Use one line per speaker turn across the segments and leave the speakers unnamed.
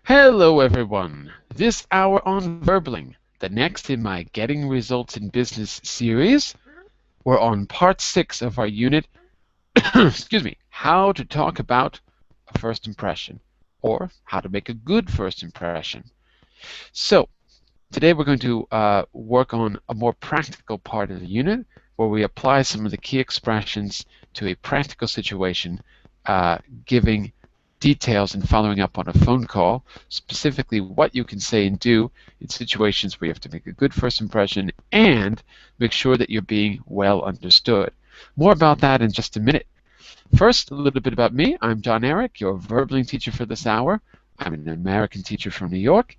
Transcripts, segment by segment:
Hello everyone! This hour on Verbling, the next in my Getting Results in Business series, we're on part 6 of our unit, excuse me, how to talk about a first impression, or how to make a good first impression. So, today we're going to work on a more practical part of the unit, where we apply some of the key expressions to a practical situation, giving details and following up on a phone call, specifically what you can say and do in situations where you have to make a good first impression and make sure that you're being well understood. More about that in just a minute. First, a little bit about me. I'm Jon-Eric, your Verbling teacher for this hour. I'm an American teacher from New York,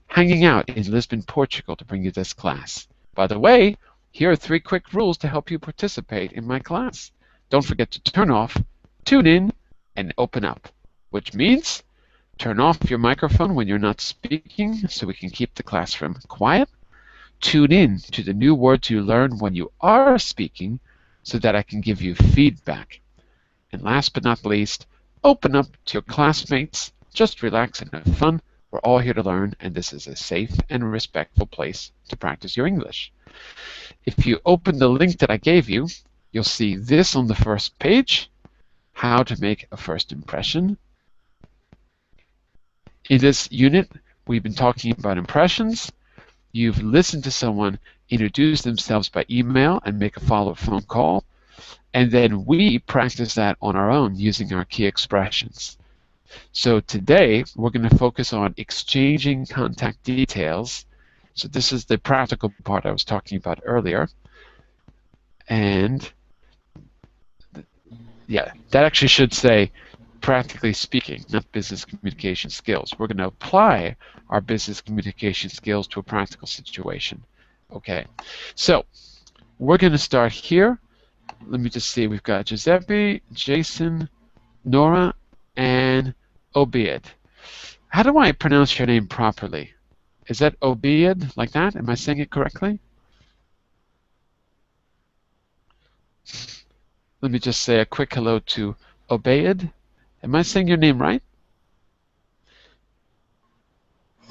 hanging out in Lisbon, Portugal to bring you this class. By the way, here are 3 quick rules to help you participate in my class. Don't forget to turn off, tune in, and open up, which means turn off your microphone when you're not speaking so we can keep the classroom quiet. Tune in to the new words you learn when you are speaking so that I can give you feedback. And last but not least, open up to your classmates. Just relax and have fun. We're all here to learn, and this is a safe and respectful place to practice your English. If you open the link that I gave you, you'll see this on the first page, how to make a first impression. In this unit, we've been talking about impressions. You've listened to someone introduce themselves by email and make a follow-up phone call, and then we practice that on our own using our key expressions. So today, we're going to focus on exchanging contact details. So this is the practical part I was talking about earlier. And yeah, that actually should say practically speaking, not business communication skills. We're going to apply our business communication skills to a practical situation. Okay, so we're going to start here. Let me just see, we've got Giuseppe, Jason, Nora, and Obeid. How do I pronounce your name properly? Is that Obeid, like that? Am I saying it correctly? Let me just say a quick hello to Obeid. Am I saying your name right?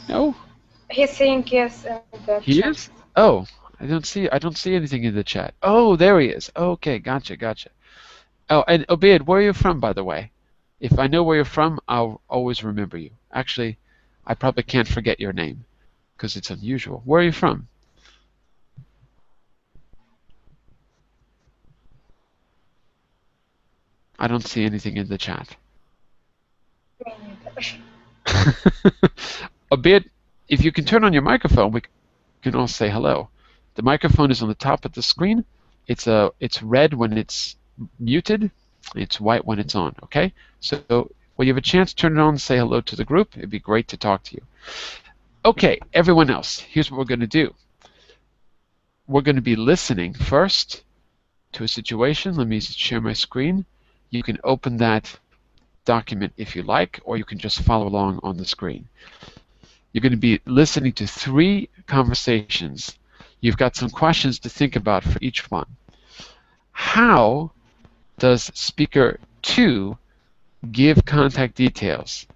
No?
He's saying yes in the
He
chat.
is? Oh, I don't see anything in the chat. Oh, there he is. Okay, gotcha. Oh, and Obeid, where are you from, by the way? If I know where you're from, I'll always remember you. Actually, I probably can't forget your name because it's unusual. Where are you from? I don't see anything in the chat. Obeid, if you can turn on your microphone, we can all say hello. The microphone is on the top of the screen. It's red when it's muted. It's white when it's on, okay? So when you have a chance, turn it on and say hello to the group. It'd be great to talk to you. Okay, everyone else, here's what we're going to do. We're going to be listening first to a situation. Let me share my screen. You can open that document if you like, or you can just follow along on the screen. You're going to be listening to 3 conversations. You've got some questions to think about for each one. How does speaker 2 give contact details?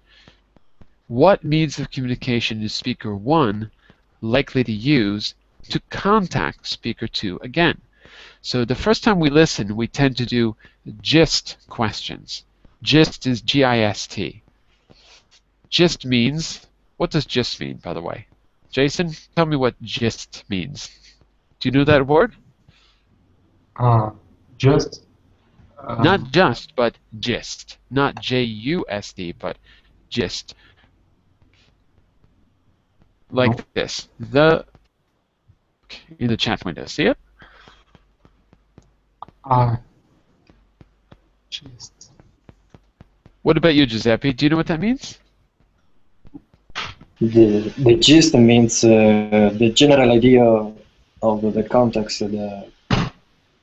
What means of communication is speaker 1 likely to use to contact speaker 2 again? So the first time we listen, we tend to do gist questions. Gist is G-I-S-T. Gist means, what does gist mean, by the way? Jason, tell me what gist means. Do you know that word?
Just.
Not just, but gist. Not J-U-S-D, but gist. Like this. In the chat window. See it?
Gist.
What about you, Giuseppe? Do you know what that means?
The gist means the general idea of the context of the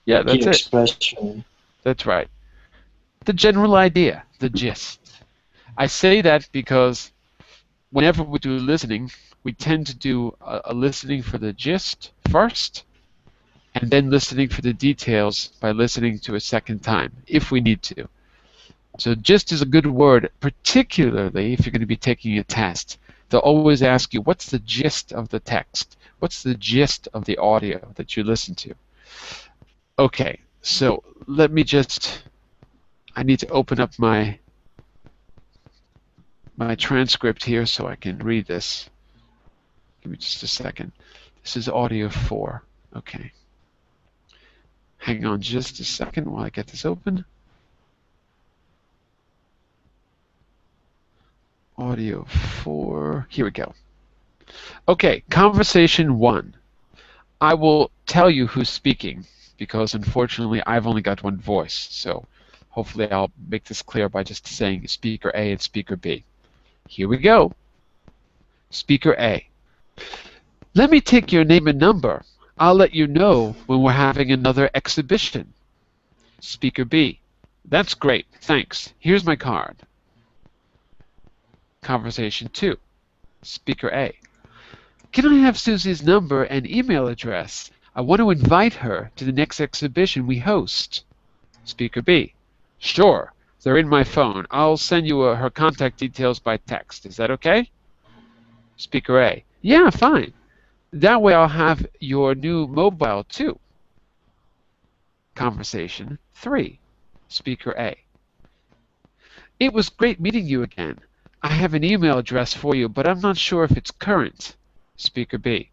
key expression.
That's right. The general idea, the gist. I say that because whenever we do listening, we tend to do a listening for the gist first, and then listening for the details by listening to a second time, if we need to. So gist is a good word, particularly if you're going to be taking a test. They'll always ask you, what's the gist of the text? What's the gist of the audio that you listen to? Okay, so let me just, I need to open up my transcript here so I can read this. Give me just a second. This is audio 4. Okay. Hang on just a second while I get this open. Audio 4. Here we go. Okay, conversation 1. I will tell you who's speaking because unfortunately I've only got one voice. So hopefully I'll make this clear by just saying speaker A and speaker B. Here we go. Speaker A. Let me take your name and number. I'll let you know when we're having another exhibition. Speaker B. That's great, thanks. Here's my card. Conversation 2. Speaker A. Can I have Susie's number and email address? I want to invite her to the next exhibition we host. Speaker B. Sure, they're in my phone. I'll send you her contact details by text. Is that okay? Speaker A. Yeah, fine. That way I'll have your new mobile too. Conversation 3. Speaker A. It was great meeting you again. I have an email address for you, but I'm not sure if it's current. Speaker B.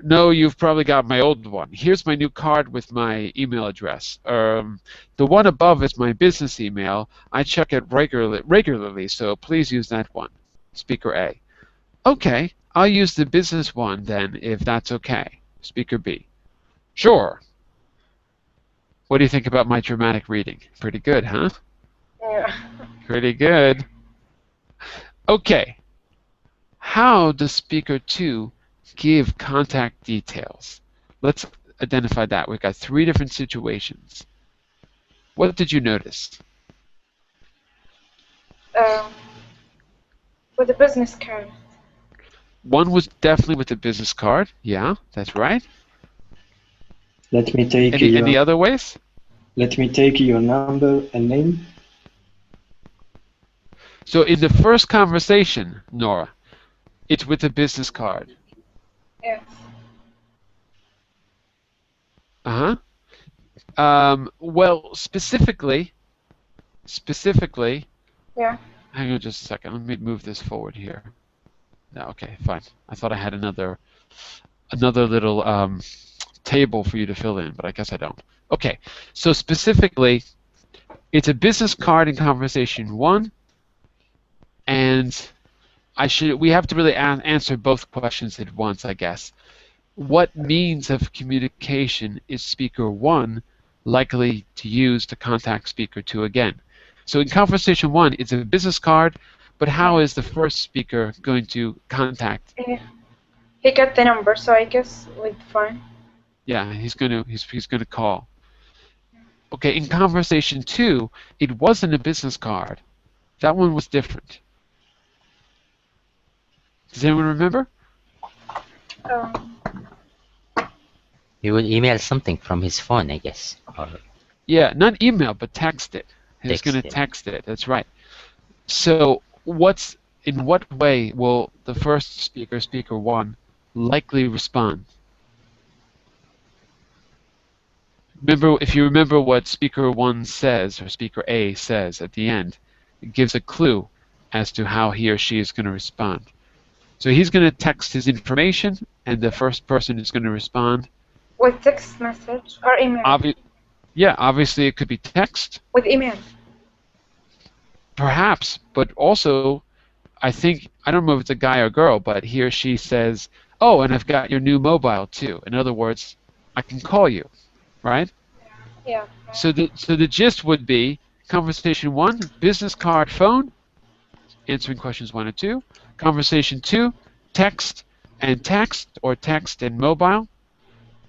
No, you've probably got my old one. Here's my new card with my email address. The one above is my business email. I check it regularly, so please use that one. Speaker A. Okay, I'll use the business one then, if that's okay. Speaker B. Sure. What do you think about my dramatic reading? Pretty good, huh?
Yeah.
Pretty good. Okay. How does speaker 2 give contact details? Let's identify that. We've got 3 different situations. What did you notice?
With the business card.
One was definitely with the business card. Yeah, that's right.
Let me take
any other ways?
Let me take your number and name.
So in the first conversation, Nora, it's with the business card.
Yes.
Well, specifically.
Yeah.
Hang on just a second. Let me move this forward here. No, okay, fine. I thought I had another little table for you to fill in, but I guess I don't. Okay, so specifically, it's a business card in conversation 1, and we have to really answer both questions at once, I guess. What means of communication is speaker 1 likely to use to contact speaker 2 again? So in conversation 1, it's a business card, but how is the first speaker going to contact?
Yeah. He got the number, so I guess with phone.
Yeah, he's gonna call. Okay, in conversation 2, it wasn't a business card. That one was different. Does anyone remember?
He would email something from his phone, I guess. Or
yeah, not email, but text it. He's going to text it. That's right. So in what way will the first speaker, speaker 1, likely respond? If you remember what speaker 1 says, or speaker A says at the end, it gives a clue as to how he or she is going to respond. So he's going to text his information, and the first person is going to respond.
With text message or email?
Yeah, obviously it could be text.
With email?
Perhaps, but also, I don't know if it's a guy or girl, but he or she says, oh, and I've got your new mobile too. In other words, I can call you, right?
Yeah.
So the gist would be conversation 1, business card, phone, answering questions 1 and 2. Conversation 2, text and text, or text and mobile.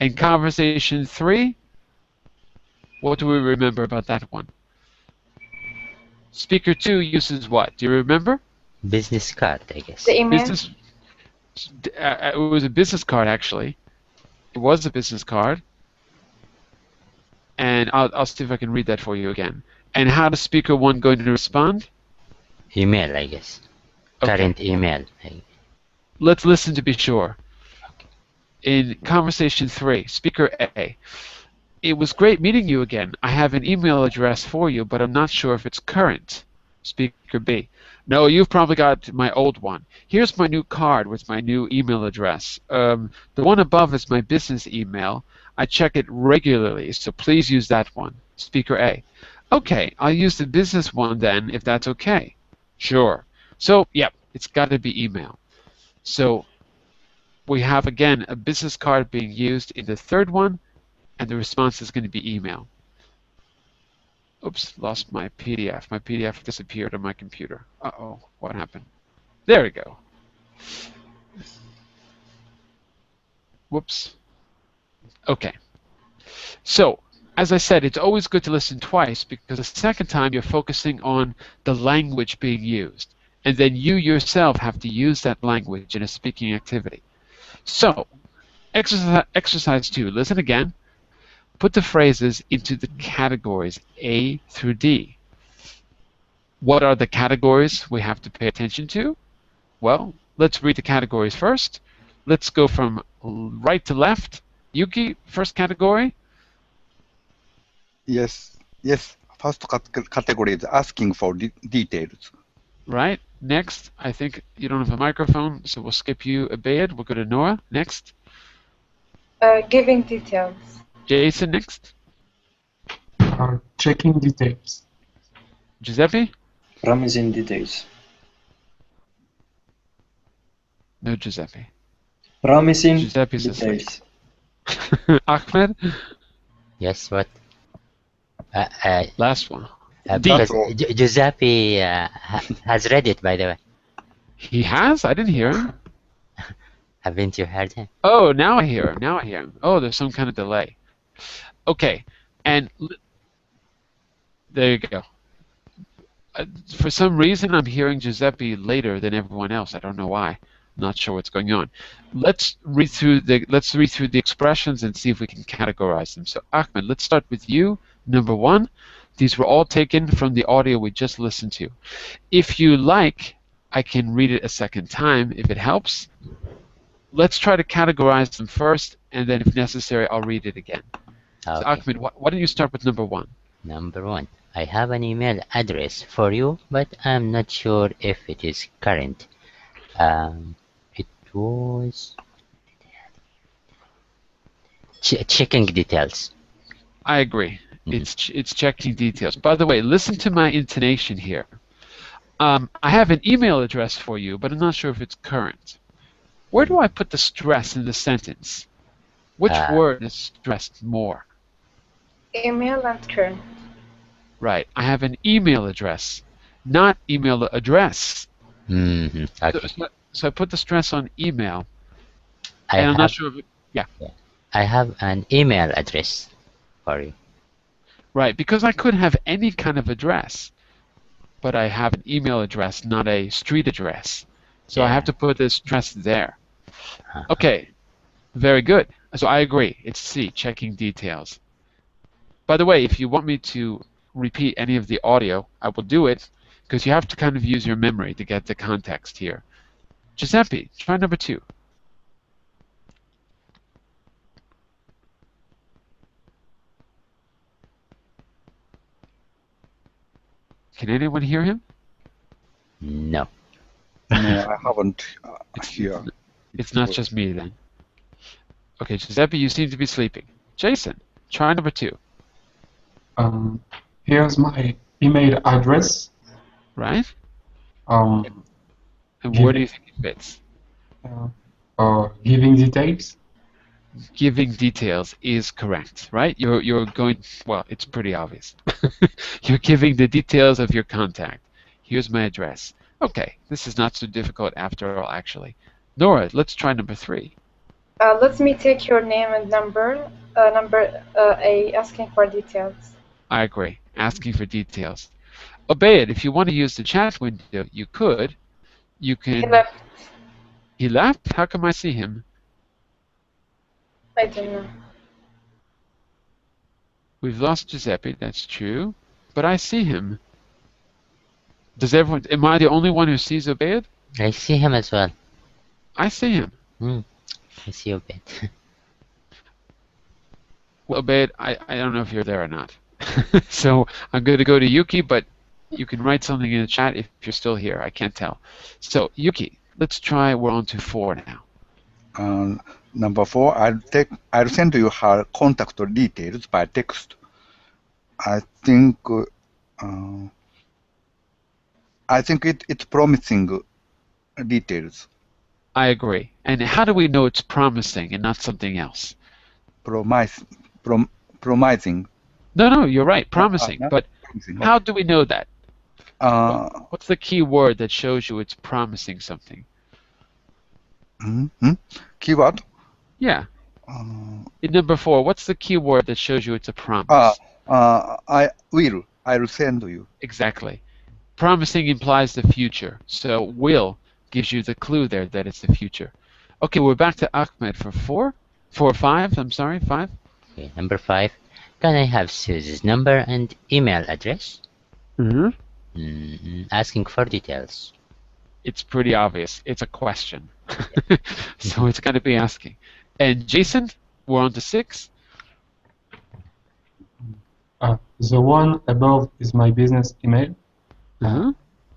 And conversation 3, what do we remember about that one? Speaker 2 uses what? Do you remember?
business card, I guess.
The email?
It was a business card, actually. It was a business card. And I'll see if I can read that for you again. And how does speaker 1 going to respond?
Email, I guess.
Okay.
Current email.
Let's listen to be sure. In conversation 3, speaker A. It was great meeting you again. I have an email address for you, but I'm not sure if it's current. Speaker B. No, you've probably got my old one. Here's my new card with my new email address. The one above is my business email. I check it regularly, so please use that one. Speaker A. Okay, I'll use the business one then, if that's okay. Sure. So, yep, it's got to be email. So, we have, again, a business card being used in the third one, and the response is going to be email. Oops, lost my PDF. My PDF disappeared on my computer. Uh-oh, what happened? There we go. Whoops. Okay. So, as I said, it's always good to listen twice because the second time you're focusing on the language being used. And then you yourself have to use that language in a speaking activity. So, exercise 2. Listen again. Put the phrases into the categories A through D. What are the categories we have to pay attention to? Well, let's read the categories first. Let's go from right to left. Yuki, first category.
Yes. First category is asking for details.
Right. Next, I think you don't have a microphone, so we'll skip you a bit. We'll go to Nora. Next.
Giving details.
Jason, next.
Checking details.
Giuseppe?
Promising details.
No Giuseppe.
Promising
Giuseppe's
details.
Ahmed?
Yes, what?
Last one.
Because Giuseppe has read it, by the way.
He has? I didn't hear him.
Haven't you heard him?
Oh, now I hear him. Oh, there's some kind of delay. Okay, and there you go. For some reason, I'm hearing Giuseppe later than everyone else. I don't know why. I'm not sure what's going on. Let's read through the expressions and see if we can categorize them. So, Ahmed, let's start with you. Number 1. These were all taken from the audio we just listened to. If you like, I can read it a second time if it helps. Let's try to categorize them first, and then if necessary, I'll read it again.
Okay.
So, Ahmed, why don't you start with number 1?
Number 1. I have an email address for you, but I'm not sure if it is current. It was checking details.
I agree. It's checking details. By the way, listen to my intonation here. I have an email address for you, but I'm not sure if it's current. Where do I put the stress in the sentence? Which word is stressed more?
Email and current.
Right. I have an email address, not email address.
Okay.
So I put the stress on email.
I'm
not sure if it, yeah.
I have an email address for you.
Right, because I could have any kind of address, but I have an email address, not a street address. So I have to put the stress there. Okay, very good. So I agree. It's C, checking details. By the way, if you want me to repeat any of the audio, I will do it, because you have to kind of use your memory to get the context here. Giuseppe, try number 2. Can anyone hear him?
No.
No, I haven't here.
It's not just me then. Okay, Giuseppe, you seem to be sleeping. Jason, try number 2.
Here's my email address.
Right?
Um,
And where do you think it fits?
Giving details.
Giving details is correct, right? You're going, well, it's pretty obvious. You're giving the details of your contact. Here's my address. Okay, this is not so difficult after all, actually. Nora, let's try number 3.
Let me take your name and number. Number A, asking for details.
I agree. Asking for details. Obey it. If you want to use the chat window, you could. You can.
He left.
He left? How come I see him?
I don't know.
We've lost Giuseppe, that's true. but I see him. Does everyone? Am I the only one who sees Ubaid?
I see him as well.
I see him.
I see Ubaid.
Well, Ubaid, I don't know if you're there or not. So I'm going to go to Yuki, but you can write something in the chat if you're still here. I can't tell. So Yuki, let's try. We're on to 4 now.
Number 4, I'll send you her contact details by text. I think it's promising details.
I agree. And how do we know it's promising and not something else?
Promising.
No, you're right. Promising. But
promising.
How do we know that? What's the key word that shows you it's promising something?
Keyword?
Yeah. In number 4, what's the key word that shows you it's a promise?
I'll send you.
Exactly. Promising implies the future. So will gives you the clue there that it's the future. Okay, we're back to Ahmed for 4 or 5. I'm sorry, 5.
Okay, number 5. Can I have Susie's number and email address? Asking for details.
It's pretty obvious. It's a question. So it's going to be asking. And Jason, we're on to 6.
The one above is my business email.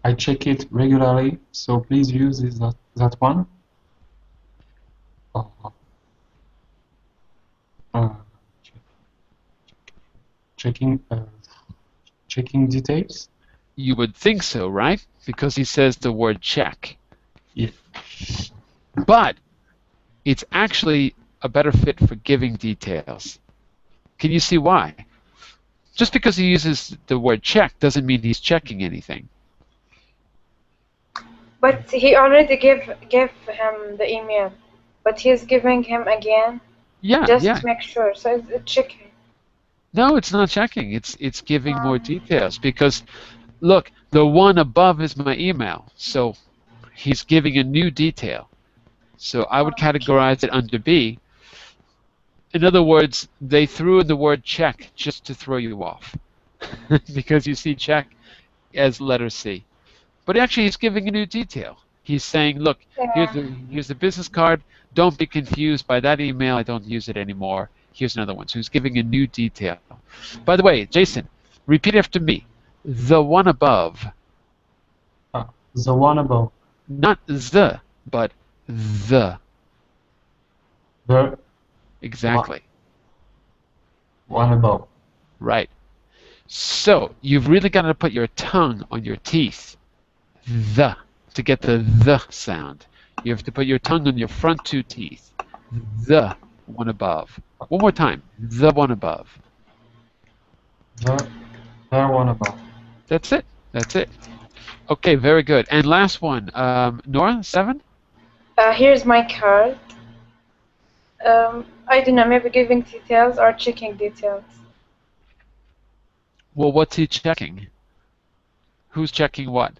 I check it regularly, so please use that one. Checking details.
You would think so, right? Because he says the word check.
Yeah.
But it's actually a better fit for giving details. Can you see why? Just because he uses the word check doesn't mean he's checking anything.
But he already gave him the email, but he's giving him again. Just to make sure. So it's checking.
No, it's not checking. It's giving more details because, look, the one above is my email, so he's giving a new detail. So I would categorize it under B. In other words, they threw in the word check just to throw you off because you see check as letter C. But actually, he's giving a new detail. He's saying, look, here's the business card. Don't be confused by that email. I don't use it anymore. Here's another one. So he's giving a new detail. By the way, Jason, repeat after me. The one above.
The one above.
Not the, but the.
The.
Exactly.
One above.
Right. So you've really got to put your tongue on your teeth. The. To get the sound. You have to put your tongue on your front 2 teeth. The one above. One more time. The one above.
The one above.
That's it. That's it. Okay, very good. And last one. Nora, 7?
Here's my card. I don't know, maybe giving details or checking details.
Well, what's he checking? Who's checking what?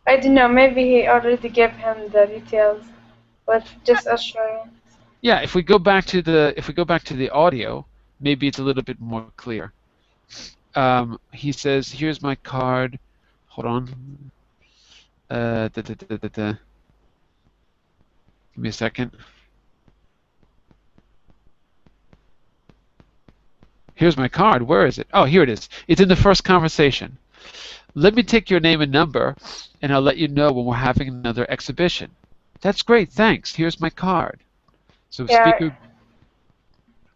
I don't know, maybe he already gave him the details, but just assurance.
Yeah, if we go back to the audio, maybe it's a little bit more clear. He says, "Here's my card." Hold on. Give me a second. Here's my card. Where is it? Oh, here it is. It's in the first conversation. Let me take your name and number, and I'll let you know when we're having another exhibition. That's great. Thanks. Here's my card. So speaker.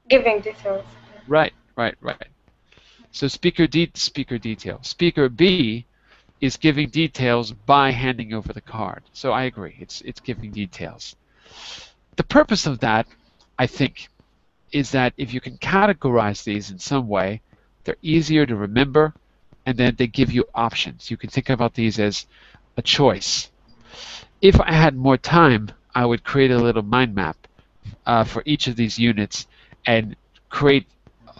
Giving details.
Right. So speaker detail. Speaker B is giving details by handing over the card. So I agree. It's giving details. The purpose of that, I think, is that if you can categorize these in some way, they're easier to remember, and then they give you options. You can think about these as a choice. If I had more time, I would create a little mind map for each of these units and create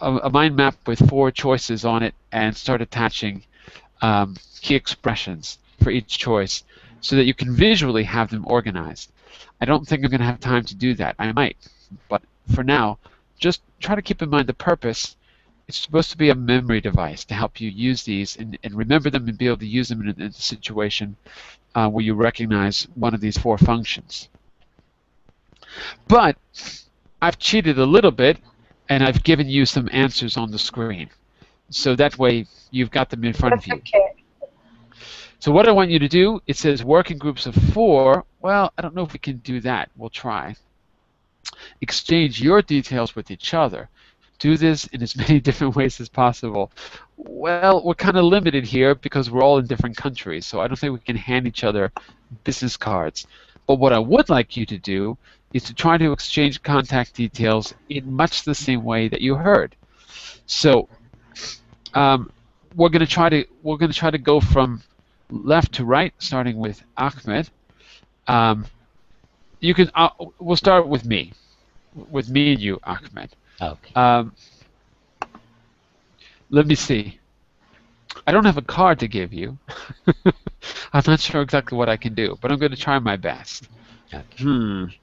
a mind map with 4 choices on it and start attaching key expressions for each choice so that you can visually have them organized. I don't think I'm going to have time to do that. I might, but for now, just try to keep in mind the purpose It's supposed to be a memory device to help you use these and remember them and be able to use them in a situation where you recognize one of these 4 functions. But I've cheated a little bit, and I've given you some answers on the screen. So that way you've got them in front of you.
Okay.
So what I want you to do, it says work in groups of 4. Well, I don't know if we can do that. We'll try. Exchange your details with each other. Do this in as many different ways as possible. Well, we're kind of limited here because we're all in different countries, so I don't think we can hand each other business cards. But what I would like you to do is to try to exchange contact details in much the same way that you heard. So we're going to try to go from left to right, starting with Ahmed. You can. We'll start with me and you, Ahmed.
Okay.
Let me see. I don't have a card to give you. I'm not sure exactly what I can do, but I'm going to try my best.
Okay.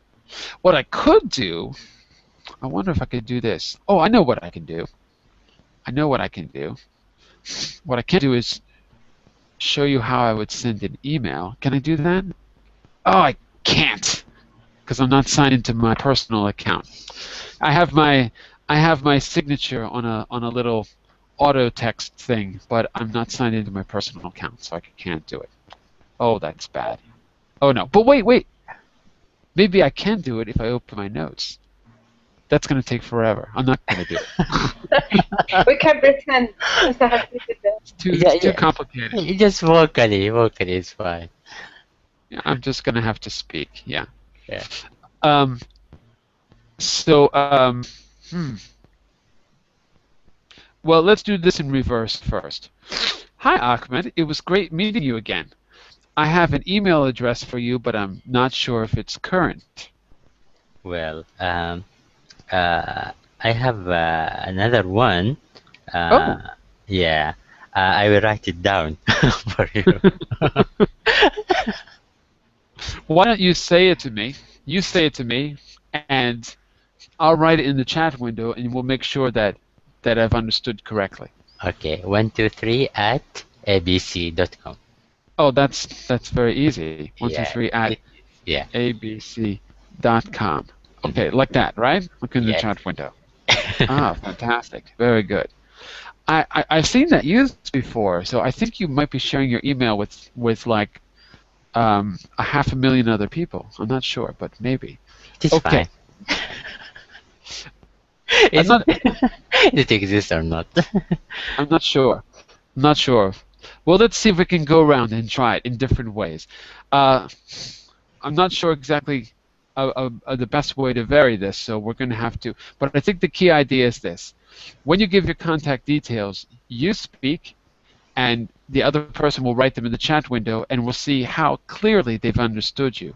What I could do, I wonder if I could do this. Oh, I know what I can do. What I can do is show you how I would send an email. Can I do that? Oh, I can't, because I'm not signed into my personal account. I have my signature on a little auto text thing, but I'm not signed into my personal account, so I can't do it. Oh, that's bad. Oh no, but wait. Maybe I can do it if I open my notes. That's going to take forever. I'm not going to do it.
We can pretend.
It's too complicated.
You just vocally is fine.
Yeah, I'm just going to have to speak. Yeah.
Yeah.
Well, let's do this in reverse first. Hi, Ahmed. It was great meeting you again. I have an email address for you, but I'm not sure if it's current.
Well, I have another one. Yeah. I will write it down for you.
Why don't you say it to me? You say it to me, and I'll write it in the chat window, and we'll make sure that I've understood correctly.
Okay, 123@abc.com.
Oh, that's very easy. 123
yeah.
abc.com. Okay, like that, right? Look in the chat window. Fantastic. Very good. I've seen that used before, so I think you might be sharing your email with like 500,000 other people. I'm not sure, but maybe.
It's okay. It exists or not?
I'm not sure. Well, let's see if we can go around and try it in different ways. I'm not sure exactly the best way to vary this, so we're going to have to. But I think the key idea is this. When you give your contact details, you speak, and the other person will write them in the chat window, and we'll see how clearly they've understood you.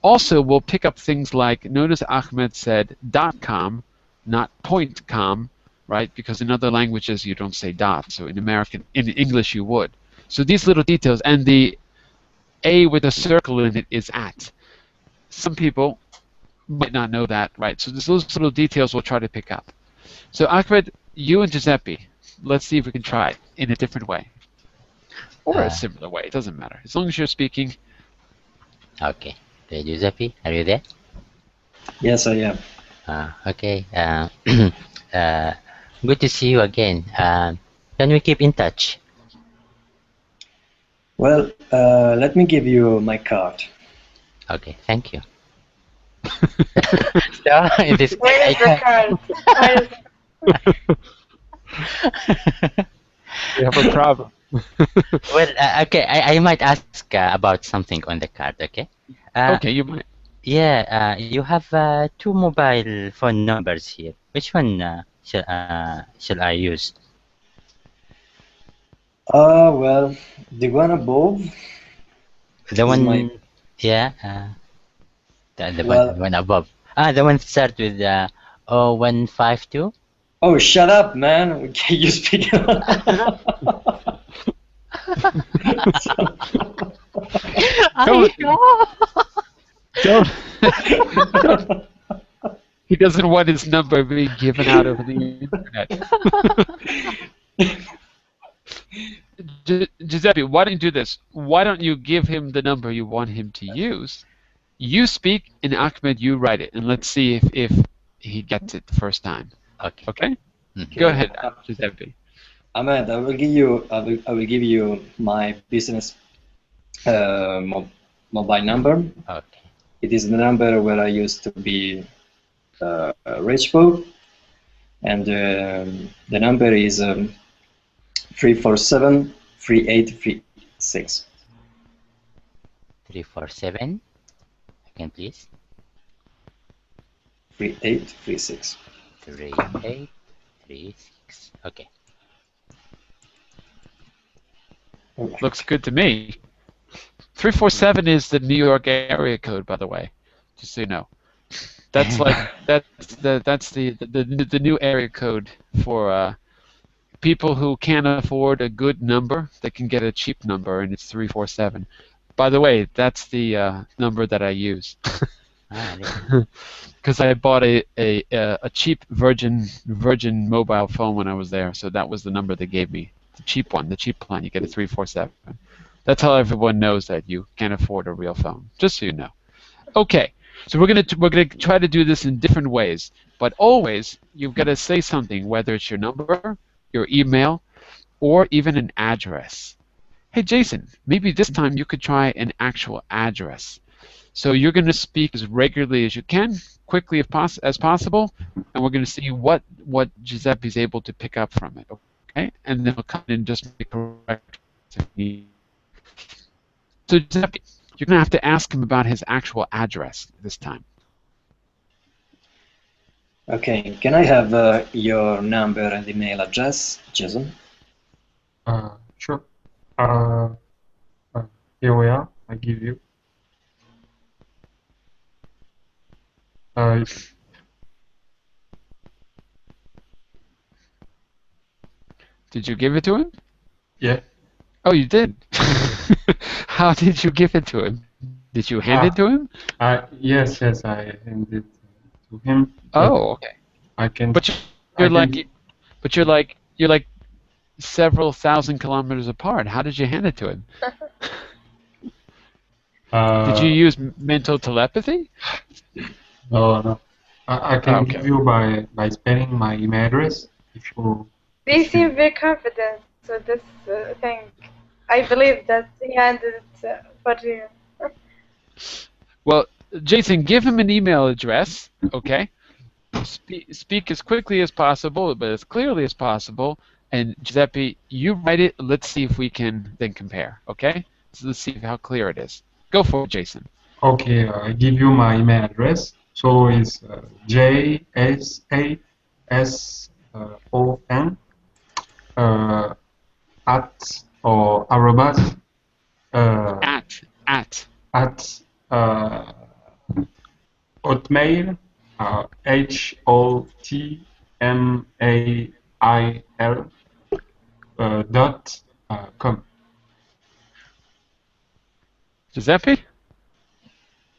Also, we'll pick up things like, notice Ahmed said .com, not .com, right? Because in other languages you don't say dot, so in English you would. So these little details, and the A with a circle in it is @ Some people might not know that, right? So those little details we'll try to pick up. So Ahmed, you and Giuseppe, let's see if we can try it in a different way. Or a similar way, it doesn't matter. As long as you're speaking.
Okay. Giuseppe, are you there?
Yes, I am.
Okay. Good to see you again. Can we keep in touch?
Well, let me give you my card.
Okay, thank you. So, in this
Where is the card?
We have a problem.
Well, okay, I might ask about something on the card, okay?
Okay, you might.
Yeah, you have 2 mobile phone numbers here. Which one shall I use?
Well, the one above.
The one, yeah. The one above. The one start with 0152.
Oh, shut up, man! Okay, you speak.
He doesn't want his number being given out over the internet. Giuseppe, why don't you do this? Why don't you give him the number you want him to use? You speak, and Ahmed, you write it, and let's see if he gets it the first time.
Okay.
Okay? Go ahead, Giuseppe.
Ahmed, I will give you my business mobile number.
Okay.
It is the number where I used to be reachable, and the number is 347-3836.
347. Again, please.
3836.
3836. Okay.
Looks good to me. 347 is the New York area code, by the way, just so you know. That's like that's the new area code for people who can't afford a good number. They can get a cheap number, and it's 347. By the way, that's the number that I use. Because I bought a cheap Virgin mobile phone when I was there, so that was the number they gave me. The cheap one, the cheap plan. You get a 347. That's how everyone knows that you can't afford a real phone. Just so you know. Okay, so we're gonna try to do this in different ways, but always you've got to say something, whether it's your number, your email, or even an address. Hey Jason, maybe this time you could try an actual address. So you're going to speak as regularly as you can, quickly as possible, and we're going to see what Giuseppe's able to pick up from it. Okay, and then we'll come in and just make correct. So Giuseppe, you're going to have to ask him about his actual address this time.
Okay, can I have your number and email address, Jason?
Sure. Here we are. I give you.
Did you give it to him?
Yeah.
Oh, you did? How did you give it to him? Did you hand it to him?
Yes, I handed it to him.
Oh, okay.
I can.
But you're like several thousand kilometers apart. How did you hand it to him? Did you use mental telepathy?
No. I can give you by spelling my email address. If you.
They seem very confident with this thing. I believe that he handed it for you.
Well, Jason, give him an email address, okay? Speak as quickly as possible, but as clearly as possible. And Giuseppe, you write it. Let's see if we can then compare, okay? So let's see how clear it is. Go for it, Jason.
Okay, I give you my email address. So it's JSASON at or arrobas
at
Hotmail HOTMAIL .com.
Giuseppe?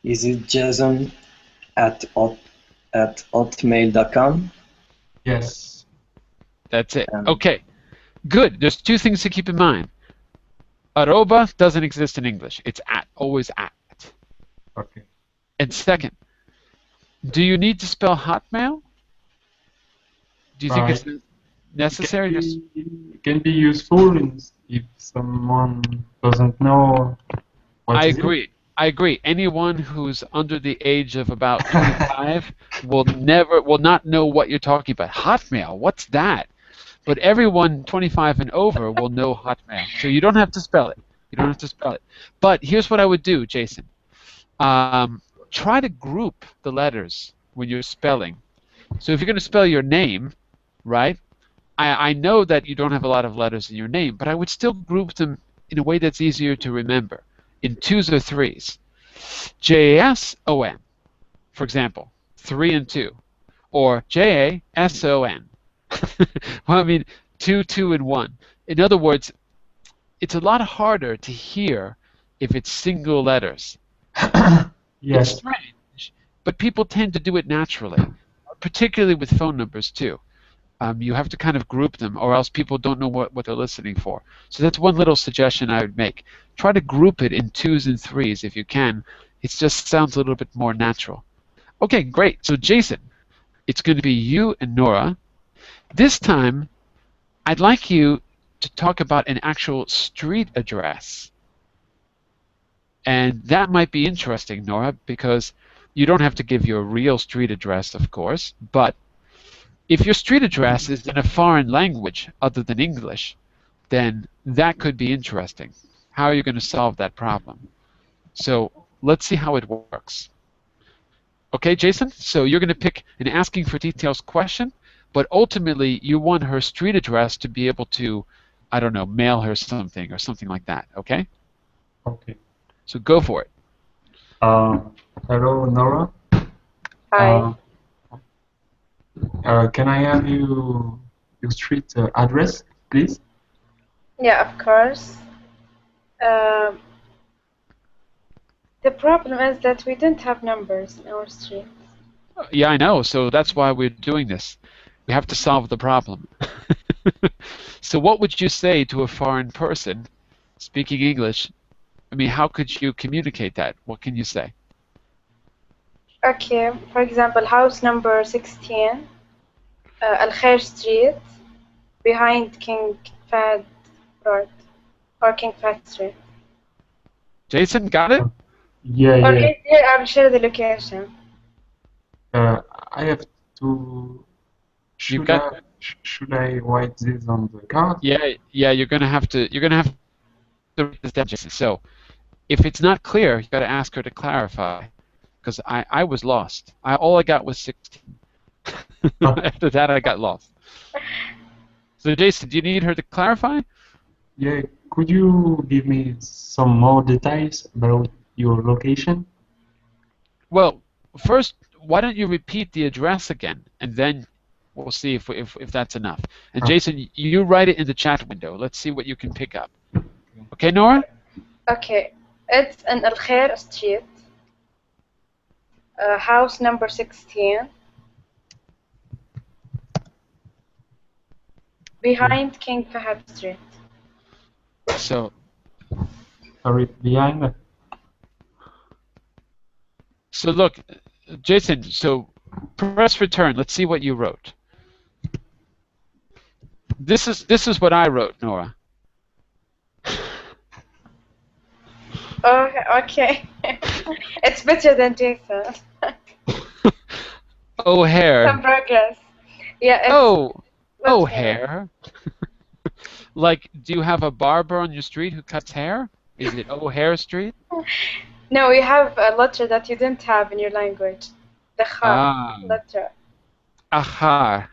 Is it Jason at hotmail.com?
Yes.
That's it. Okay. Good. There's two things to keep in mind. Arroba doesn't exist in English. It's at. Always at.
Okay.
And second, do you need to spell Hotmail? Do you think it's necessary?
It can be useful if someone doesn't know what
I agree. I agree. Anyone who's under the age of about 25 will not know what you're talking about. Hotmail, what's that? But everyone 25 and over will know Hotmail. So you don't have to spell it. You don't have to spell it. But here's what I would do, Jason. Try to group the letters when you're spelling. So if you're going to spell your name, right, I know that you don't have a lot of letters in your name, but I would still group them in a way that's easier to remember, in twos or threes. JASON, for example, 3 and 2. Or JASON. Well, I mean, 2, 2, and 1. In other words, it's a lot harder to hear if it's single letters.
Yes.
It's strange, but people tend to do it naturally. particularly with phone numbers too. You have to kind of group them, or else people don't know what they're listening for. So that's one little suggestion I would make. Try to group it in 2s and 3s if you can. It just sounds a little bit more natural. Okay, great. So Jason, it's going to be you and Nora. This time, I'd like you to talk about an actual street address. And that might be interesting, Nora, because you don't have to give your real street address, of course, but if your street address is in a foreign language other than English, then that could be interesting. How are you going to solve that problem? So let's see how it works. Okay, Jason? So you're going to pick an asking for details question, but ultimately you want her street address to be able to, I don't know, mail her something or something like that, okay?
Okay.
So go for it.
Hello, Nora.
Hi.
Can I have your street address, please?
Yeah, of course. The problem is that we don't have numbers in our street.
Yeah, I know. So that's why we're doing this. We have to solve the problem. So what would you say to a foreign person speaking English? I mean, how could you communicate that? What can you say?
Okay, for example, house number 16, Al Khair Street, behind King Fahd Road, or King Fahd Street.
Jason, got it?
Yeah,
or
yeah.
Here, I'll share the location.
I have to. Should I write this on the card?
Yeah. You're gonna have to write this down, Jason. So, if it's not clear, you got to ask her to clarify, because I was lost. All I got was 16. After that, I got lost. So, Jason, do you need her to clarify?
Yeah. Could you give me some more details about your location?
Well, first, why don't you repeat the address again, and then we'll see if that's enough. And Jason, you write it in the chat window. Let's see what you can pick up. Okay, Nora?
Okay, it's in Al Khair Street, house number 16, behind King Fahd Street.
So,
behind.
So look, Jason. So press return. Let's see what you wrote. This is what I wrote, Nora.
Okay. It's better than Jason.
O'Hare.
Some progress. Yeah.
O'Hare. Like, do you have a barber on your street who cuts hair? Is it O'Hare Street?
No, we have a letter that you didn't have in your language. The kha letter.
Ahar.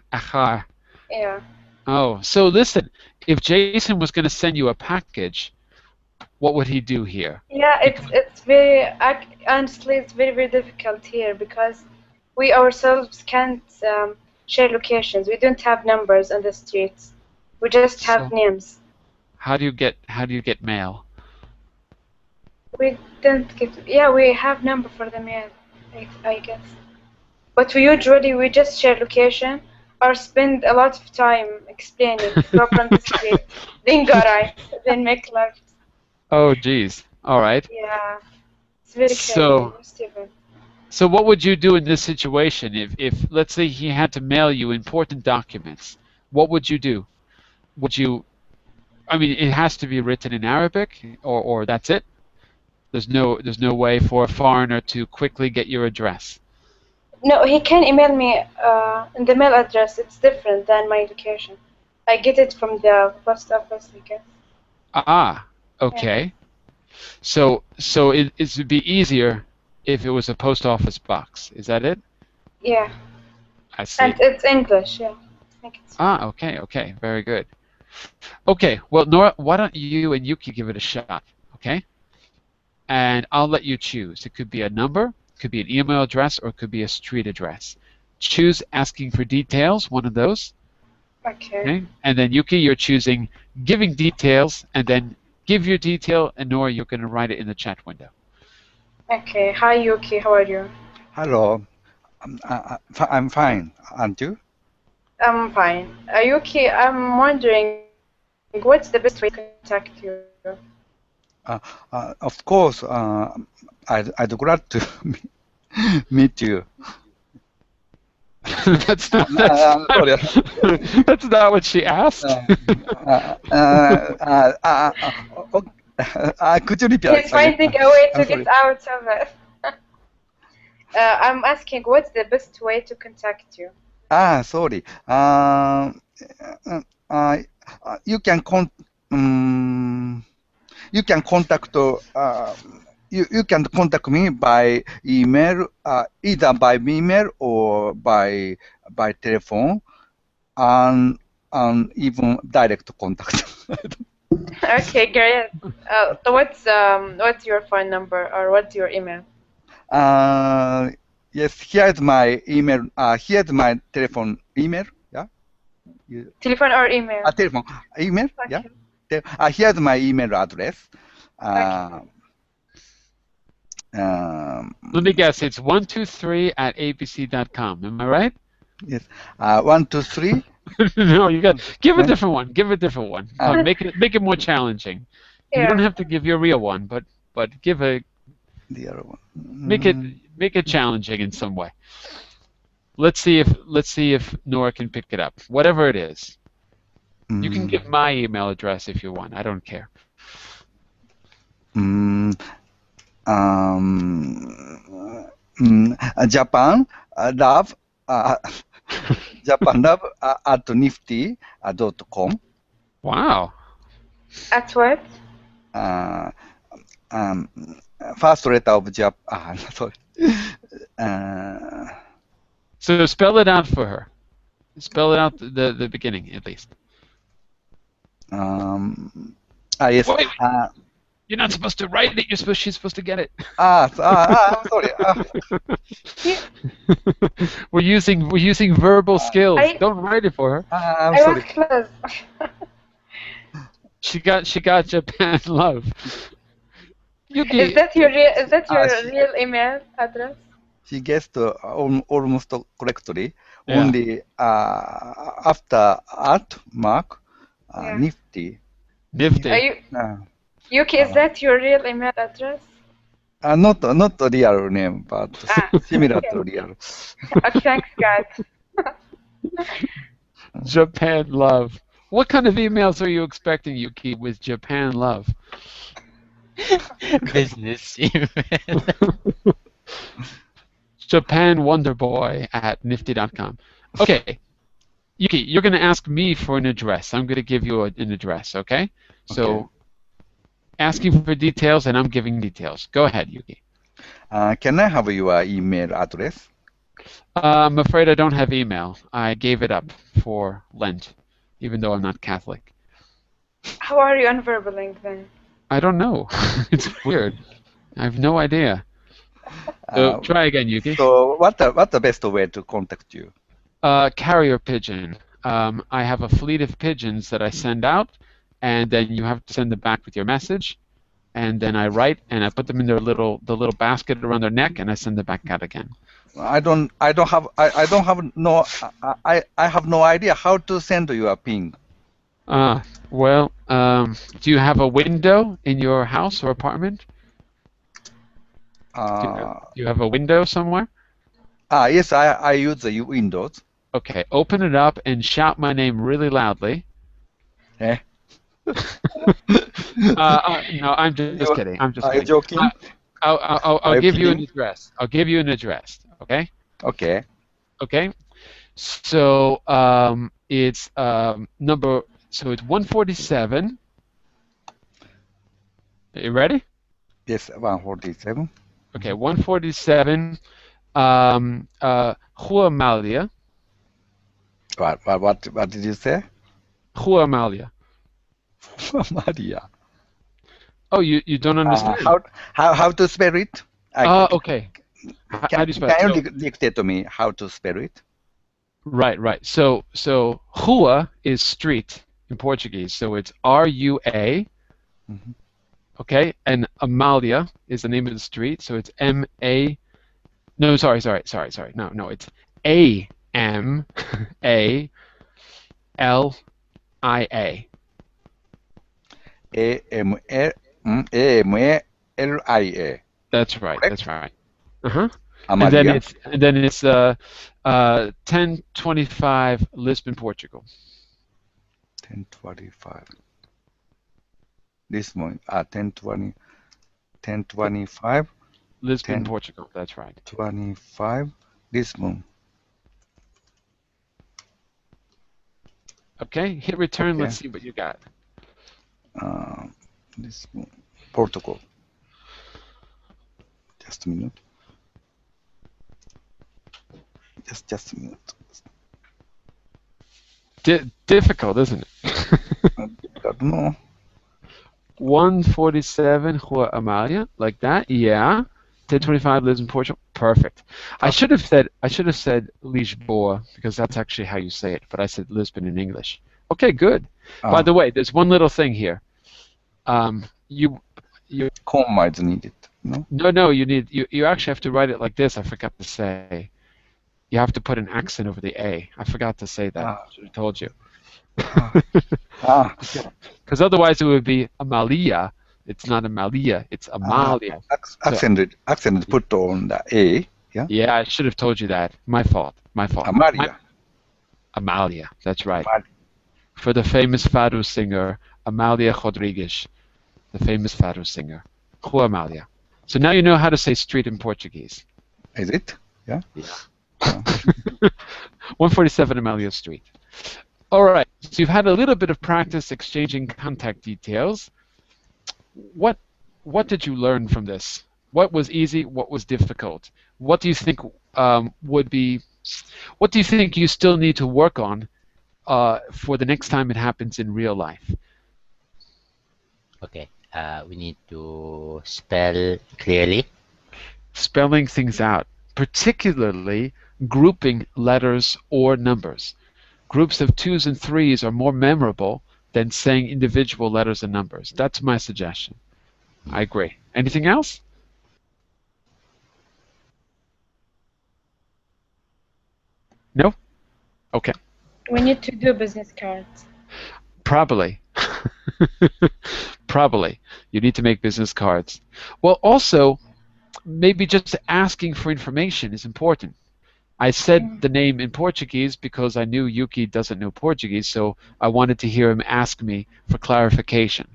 Yeah.
Oh, so listen, if Jason was going to send you a package, what would he do here?
Yeah, it's very, honestly, it's very, very difficult here because we ourselves can't share locations. We don't have numbers on the streets. We just have names.
How do you get mail?
We don't get. Yeah, we have number for the mail, I guess. But we just share location or spend a lot of time explaining. Go from the street, then go right, then make left.
Oh, geez. All right.
Yeah, it's very crazy.
So what would you do in this situation if let's say he had to mail you important documents? What would you do? I mean, it has to be written in Arabic, or that's it? There's no way for a foreigner to quickly get your address.
No, he can email me in the mail address. It's different than my location. I get it from the post office, I guess.
Ah, okay. Yeah. So it would be easier if it was a post office box. Is that it?
Yeah.
I see.
And it's English, yeah.
Okay. Very good. Okay, well, Nora, why don't you and Yuki give it a shot, okay? And I'll let you choose. It could be a number, it could be an email address, or it could be a street address. Choose asking for details, one of those.
Okay.
And then Yuki, you're choosing giving details, and then give your detail, and Nora, you're going to write it in the chat window.
Okay. Hi, Yuki. How are you?
Hello. I'm fine. Aren't you?
I'm fine. Yuki, I'm wondering, what's the best way to contact you?
Of course, I'd glad to meet you.
That's not
Sorry.
that's not what she asked.
Could you repeat?
He's finding a way to
I'm sorry.
get out of it. I'm asking, what's the best way to contact you?
Sorry. You can you can contact you can contact me by email, either by email or by telephone, and even direct contact.
Okay, great. So what's your phone number or what's your email?
Yes, here's my email. Here's my telephone email. Yeah.
Telephone or email?
Telephone email.
Okay.
Yeah. Here's my email address.
Okay.
Let me guess. It's 123@abc.com. Am I right?
Yes. 123.
No, you got give a different one. Give a different one. Make it more challenging.
Yeah.
You don't have to give your real one, but give a
the other one.
Make it challenging in some way. Let's see if Nora can pick it up. Whatever it is. You can give my email address if you want. I don't care.
Japan love Japan love at nifty.com.
Wow.
At what?
First letter of Japan. Sorry.
So spell it out for her. Spell it out the beginning at least.
Yes.
Wait. You're not supposed to write it. She's supposed to get it.
I'm sorry.
We're using verbal skills. Don't write it for her.
I'm
I
sorry.
was close.
She got Japan love. Yuki,
Is that your real email address?
She guessed almost correctly.
Yeah.
Only after at mark nifty.
Nifty.
Yuki, is that your real email address?
Not a real name, but similar to real.
Okay, thanks, guys.
Japan love. What kind of emails are you expecting, Yuki, with Japan love?
Business email.
Japan Wonder Boy at nifty.com. Okay. Yuki, you're going to ask me for an address. I'm going to give you an address, okay? So, asking for details, and I'm giving details. Go ahead, Yuki.
Can I have your email address?
I'm afraid I don't have email. I gave it up for Lent, even though I'm not Catholic.
How are you unverbaling then?
I don't know. It's weird. I have no idea. So try again, Yuki.
So what the best way to contact you?
Carrier pigeon. I have a fleet of pigeons that I send out, and then you have to send them back with your message, and then I write and I put them in the little basket around their neck, and I send them back out again.
I have no idea how to send you a ping.
Well, do you have a window in your house or apartment? Do you have a window somewhere?
Yes, I use the Windows.
Okay, open it up and shout my name really loudly.
Eh?
No, I'm just kidding. I'm just
kidding. Are you joking?
I'll give you an address. I'll give you an address. Okay?
Okay.
Okay. So it's number. So it's 147. Are you ready?
Yes, 147.
Okay, 147. Huamalia.
What did you say?
Huamalia.
Huamalia.
Oh, you don't understand?
How to spell it?
Okay. How do you spell it?
Can you dictate to me how to spell it?
Right. So rua is street in Portuguese. So it's R-U-A.
Mm-hmm.
Okay, and Amalia is the name of the street. So it's M-A-L-I-A. No, sorry. No, it's A M A L I A.
A-M-A-L-I-A.
That's right.
Correct?
That's right. Uh-huh. And
Amalia.
then it's 1025 Lisbon, Portugal.
1025. This morning. 1020. 1025.
Lisbon, Portugal. That's right.
25. This month.
Okay, hit return.
Okay.
Let's see what you got.
This month. Portugal. Just a minute. Just a minute.
Difficult, isn't it?
I don't know.
147 Rua Amalia, like that. Yeah. 1025 lives in Portugal. Perfect. I should have said Lisboa because that's actually how you say it, but I said Lisbon in English. Okay, good. By the way, there's one little thing here. You
comma is needed. No.
No. You actually have to write it like this. I forgot to say. You have to put an accent over the A. I forgot to say that. I should have told you. Because otherwise it would be Amalia. It's not Amalia. It's Amalia.
Accent put on the A. Yeah.
Yeah, I should have told you that. My fault. Amalia. That's right. Amalia. For the famous fado singer Amalia Rodrigues, the famous fado singer, Rua Amalia. So now you know how to say street in Portuguese.
Is it? Yeah.
Yeah. 147 Amalia Street. All right. So you've had a little bit of practice exchanging contact details. What did you learn from this? What was easy? What was difficult? What do you think what do you think you still need to work on for the next time it happens in real life?
Okay. We need to spell clearly.
Spelling things out, particularly grouping letters or numbers. Groups of 2s and 3s are more memorable than saying individual letters and numbers. That's my suggestion. I agree. Anything else? No? Okay.
We need to do business cards.
Probably. Probably. You need to make business cards. Well, also, maybe just asking for information is important. I said the name in Portuguese because I knew Yuki doesn't know Portuguese, so I wanted to hear him ask me for clarification.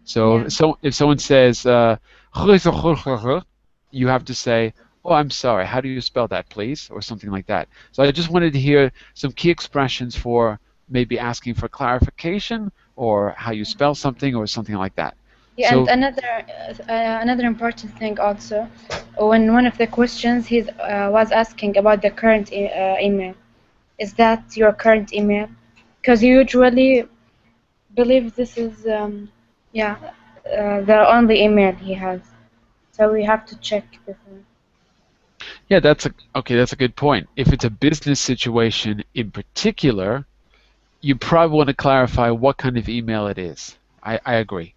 So, if someone says, you have to say, oh, I'm sorry, how do you spell that, please? Or something like that. So I just wanted to hear some key expressions for maybe asking for clarification or how you spell something or something like that.
Yeah, so, and another important thing also, when one of the questions he was asking about the current email, is that your current email? Because you usually believe this is the only email he has, so we have to check before.
Yeah, that's a good point. If it's a business situation in particular, you probably want to clarify what kind of email it is. I agree.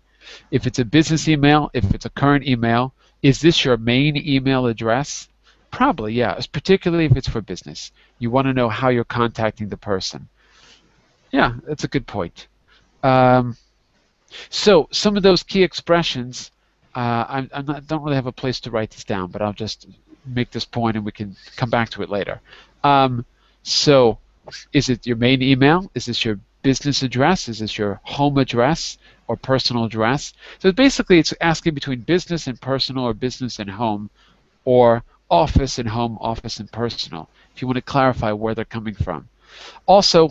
If it's a business email, if it's a current email, is this your main email address? Probably, yeah, particularly if it's for business. You want to know how you're contacting the person. Yeah, that's a good point. So some of those key expressions, I don't really have a place to write this down, but I'll just make this point and we can come back to it later. So is it your main email? Is this your business address? Is this your home address or personal address? So basically it's asking between business and personal or business and home or office and home, office and personal, if you want to clarify where they're coming from. Also,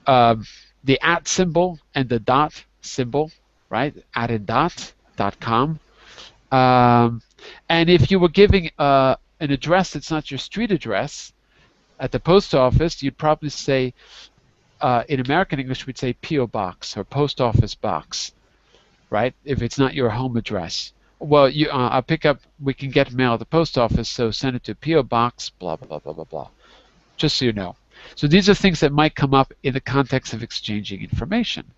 the @ symbol and the dot symbol, right? @and.com. And if you were giving an address that's not your street address at the post office, you'd probably say, in American English, we'd say P.O. box or post office box, right? If it's not your home address. Well, I'll pick up, we can get mail at the post office, so send it to P.O. box, blah, blah, blah, blah, blah. Just so you know. So these are things that might come up in the context of exchanging information.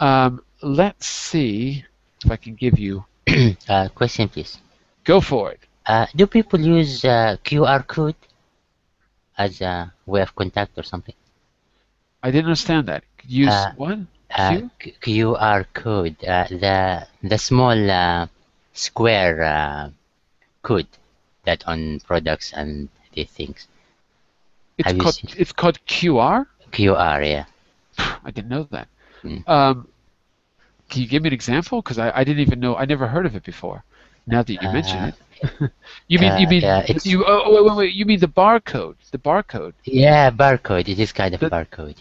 Let's see if I can give you...
question, please.
Go for it.
Do people use QR code as a way of contact or something?
I didn't understand that. Use what? Q?
QR code, the small square code that on products and these things.
It's called QR?
QR, yeah.
I didn't know that. Can you give me an example? Because I didn't even know. I never heard of it before. Now that you mention it, you mean wait. You mean the barcode? The barcode?
Yeah, barcode. It is kind of barcode.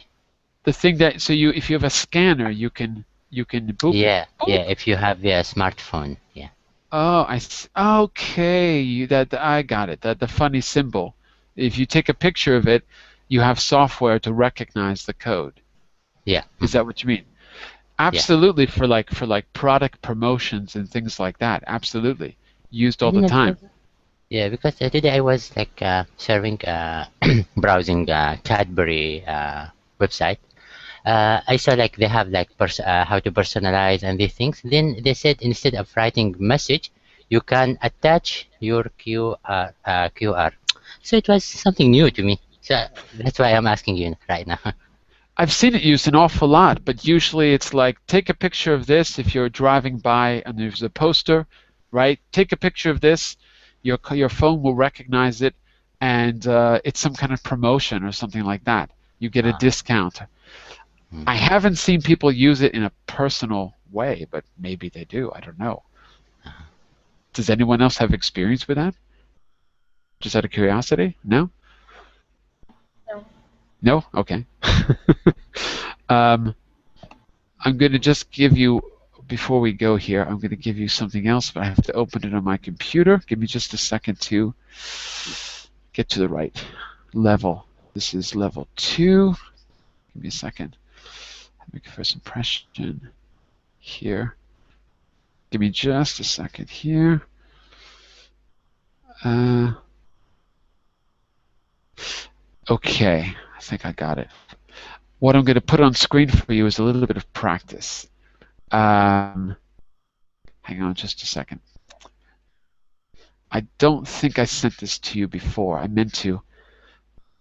The thing that if you have a scanner, you can boop.
Yeah, yeah. If you have a smartphone, yeah.
Oh, okay. I got it. The funny symbol. If you take a picture of it, you have software to recognize the code.
Yeah.
Is that what you mean? Absolutely, for like product promotions and things like that. Absolutely, used all the time.
Yeah, because today I was like serving browsing Cadbury website. I saw like they have like how to personalize and these things. Then they said instead of writing message, you can attach your QR. So it was something new to me. So that's why I'm asking you right now.
I've seen it used an awful lot, but usually it's like, take a picture of this if you're driving by and there's a poster, right? Take a picture of this, your phone will recognize it, and it's some kind of promotion or something like that. You get a discount. I haven't seen people use it in a personal way, but maybe they do. I don't know. Does anyone else have experience with that? Just out of curiosity? No? No? Okay. I'm going to just give you, before we go here, I'm going to give you something else, but I have to open it on my computer. Give me just a second to get to the right level. This is level 2. Give me a second. Make a first impression here. Give me just a second here. Okay, I think I got it. What I'm going to put on screen for you is a little bit of practice. Hang on just a second. I don't think I sent this to you before. I meant to,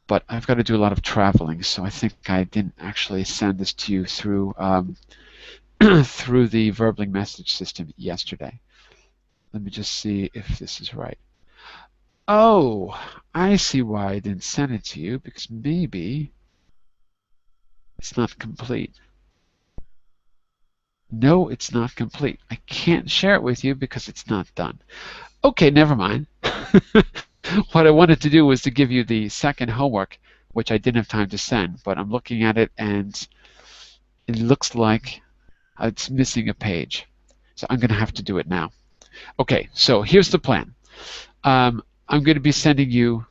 but I've got to do a lot of traveling, so I think I didn't actually send this to you through through the Verbling message system yesterday. Let me just see if this is right. Oh, I see why I didn't send it to you, because maybe it's not complete. No, it's not complete. I can't share it with you because it's not done. Okay, never mind. What I wanted to do was to give you the second homework, which I didn't have time to send, but I'm looking at it and it looks like it's missing a page. So I'm going to have to do it now. Okay, so here's the plan. I'm going to be sending you,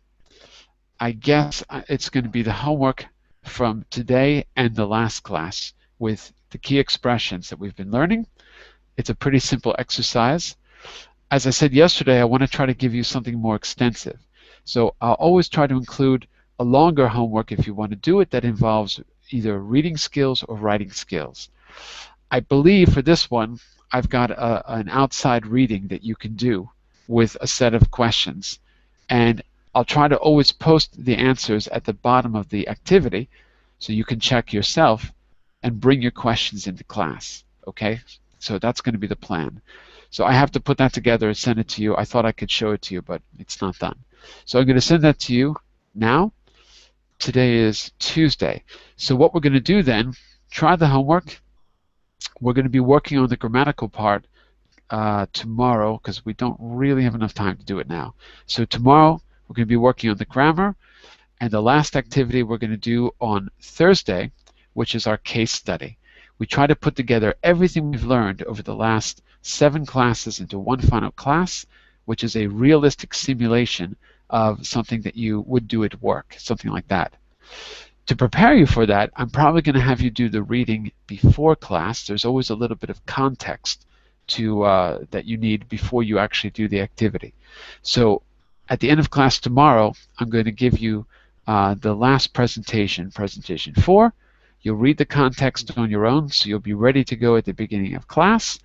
I guess it's going to be the homework from today and the last class with the key expressions that we've been learning. It's a pretty simple exercise. As I said yesterday, I want to try to give you something more extensive. So I'll always try to include a longer homework if you want to do it that involves either reading skills or writing skills. I believe for this one, I've got an outside reading that you can do with a set of questions. And I'll try to always post the answers at the bottom of the activity so you can check yourself and bring your questions into class. Okay? So that's going to be the plan. So I have to put that together and send it to you. I thought I could show it to you, but it's not done. So I'm going to send that to you now. Today is Tuesday. So what we're going to do then, try the homework. We're going to be working on the grammatical part tomorrow because we don't really have enough time to do it now. So tomorrow we're going to be working on the grammar, and the last activity we're going to do on Thursday, which is our case study. We try to put together everything we've learned over the last 7 classes into one final class, which is a realistic simulation of something that you would do at work, something like that. To prepare you for that, I'm probably going to have you do the reading before class. There's always a little bit of context to that you need before you actually do the activity. So at the end of class tomorrow, I'm going to give you the last presentation, presentation 4. You'll read the context on your own, so you'll be ready to go at the beginning of class.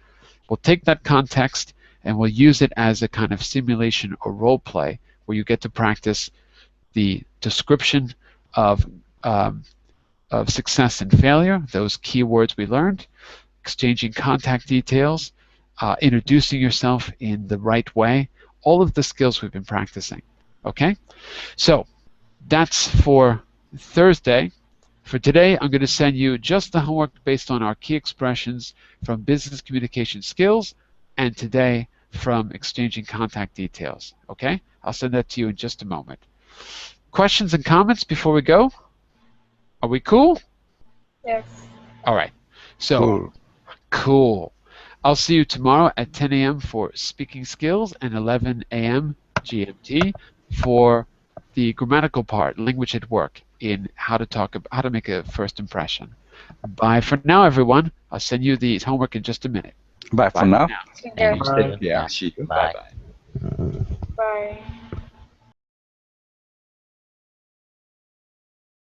We'll take that context, and we'll use it as a kind of simulation or role play where you get to practice the description of success and failure, those keywords we learned, exchanging contact details, introducing yourself in the right way, all of the skills we've been practicing. Okay? So that's for Thursday. For today, I'm going to send you just the homework based on our key expressions from business communication skills, and today from exchanging contact details. Okay? I'll send that to you in just a moment. Questions and comments before we go? Are we cool?
Yes.
All right. So, cool. I'll see you tomorrow at 10 a.m. for speaking skills and 11 a.m. GMT for the grammatical part, language at work, in how to make a first impression. Bye for now, everyone. I'll send you the homework in just a minute.
Bye for now.
Yeah.
Yeah, see you.
Bye.
Bye-bye.
Bye.